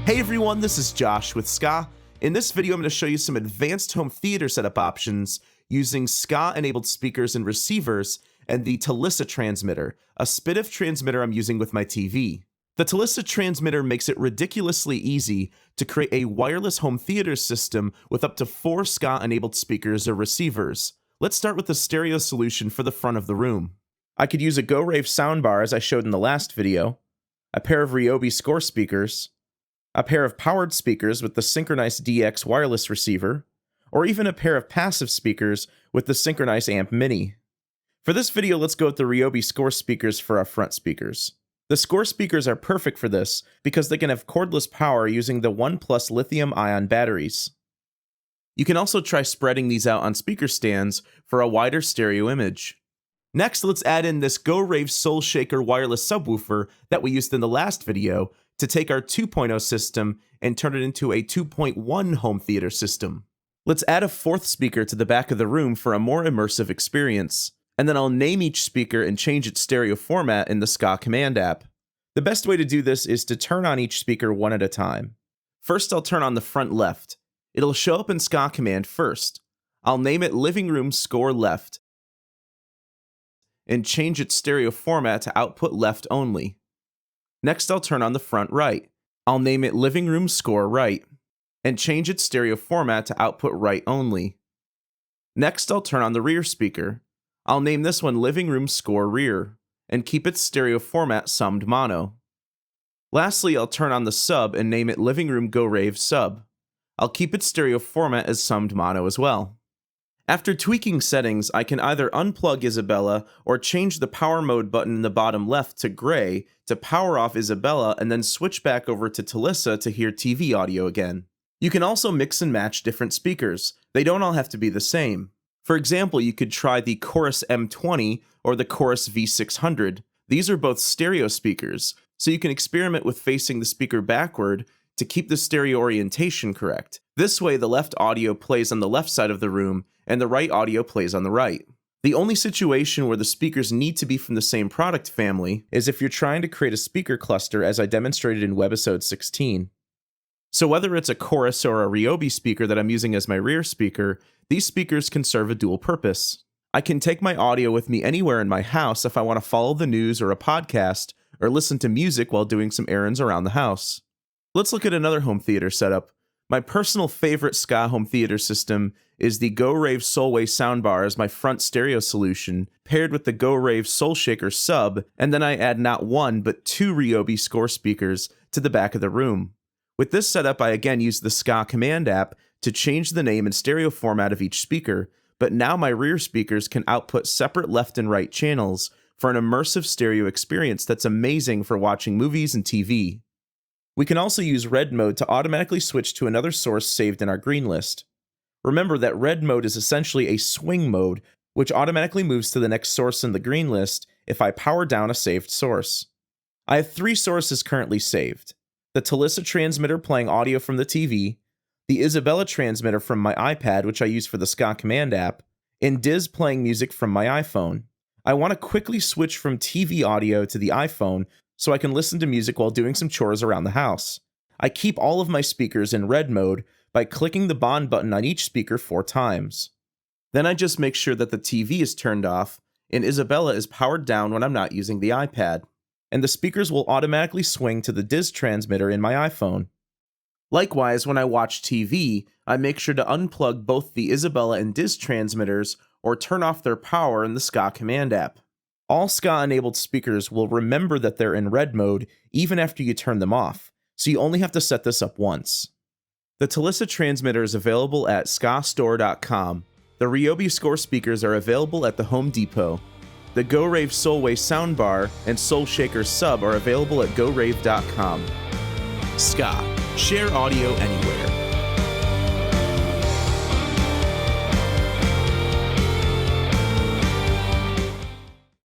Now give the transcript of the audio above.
Hey everyone, this is Josh with SKAA. In this video, I'm going to show you some advanced home theater setup options using SKAA-enabled speakers and receivers and the Telissa transmitter, a SPDIF transmitter I'm using with my TV. The Telissa transmitter makes it ridiculously easy to create a wireless home theater system with up to 4 SKAA-enabled speakers or receivers. Let's start with the stereo solution for the front of the room. I could use a GoRave soundbar as I showed in the last video, a pair of Ryobi score speakers, a pair of powered speakers with the Synchronized DX wireless receiver, or even a pair of passive speakers with the Synchronized Amp Mini. For this video, let's go with the Ryobi score speakers for our front speakers. The score speakers are perfect for this because they can have cordless power using the 1+ lithium-ion batteries. You can also try spreading these out on speaker stands for a wider stereo image. Next, let's add in this GoRave Soul Shaker wireless subwoofer that we used in the last video to take our 2.0 system and turn it into a 2.1 home theater system. Let's add a 4th speaker to the back of the room for a more immersive experience, and then I'll name each speaker and change its stereo format in the SKAA command app. The best way to do this is to turn on each speaker one at a time. First, I'll turn on the front left. It'll show up in SKAA command first. I'll name it Living Room Score Left and change its stereo format to output left only. Next, I'll turn on the front right. I'll name it Living Room Score Right and change its stereo format to output right only. Next, I'll turn on the rear speaker. I'll name this one Living Room Score Rear and keep its stereo format summed mono. Lastly, I'll turn on the sub and name it Living Room GoRave Sub. I'll keep its stereo format as summed mono as well. After tweaking settings, I can either unplug Isabella or change the power mode button in the bottom left to gray to power off Isabella and then switch back over to Telissa to hear TV audio again. You can also mix and match different speakers. They don't all have to be the same. For example, you could try the Chorus M20 or the Chorus V600. These are both stereo speakers, so you can experiment with facing the speaker backward to keep the stereo orientation correct. This way, the left audio plays on the left side of the room and the right audio plays on the right. The only situation where the speakers need to be from the same product family is if you're trying to create a speaker cluster as I demonstrated in Webisode 16. So whether it's a Chorus or a Ryobi speaker that I'm using as my rear speaker, these speakers can serve a dual purpose. I can take my audio with me anywhere in my house if I want to follow the news or a podcast, or listen to music while doing some errands around the house. Let's look at another home theater setup. My personal favorite SKAA home theater system is the GoRave Solway soundbar as my front stereo solution, paired with the GoRave Soul Shaker sub, and then I add not 1 but 2 Ryobi score speakers to the back of the room. With this setup, I again use the SKAA command app to change the name and stereo format of each speaker, but now my rear speakers can output separate left and right channels for an immersive stereo experience that's amazing for watching movies and TV. We can also use red mode to automatically switch to another source saved in our green list. Remember that red mode is essentially a swing mode, which automatically moves to the next source in the green list if I power down a saved source. I have 3 sources currently saved: the Telissa transmitter playing audio from the TV, the Isabella transmitter from my iPad, which I use for the SKAA command app, and Diz playing music from my iPhone. I want to quickly switch from TV audio to the iPhone so I can listen to music while doing some chores around the house. I keep all of my speakers in red mode by clicking the bond button on each speaker 4 times. Then I just make sure that the TV is turned off and Isabella is powered down when I'm not using the iPad, and the speakers will automatically swing to the Diz transmitter in my iPhone. Likewise, when I watch TV, I make sure to unplug both the Isabella and Diz transmitters or turn off their power in the SKAA command app. All SKAA-enabled speakers will remember that they're in red mode even after you turn them off, so you only have to set this up once. The Telissa transmitter is available at skaastore.com. The Ryobi score speakers are available at the Home Depot. The GoRave Solway soundbar and Soul Shaker sub are available at gorave.com. SKAA. Share audio anywhere.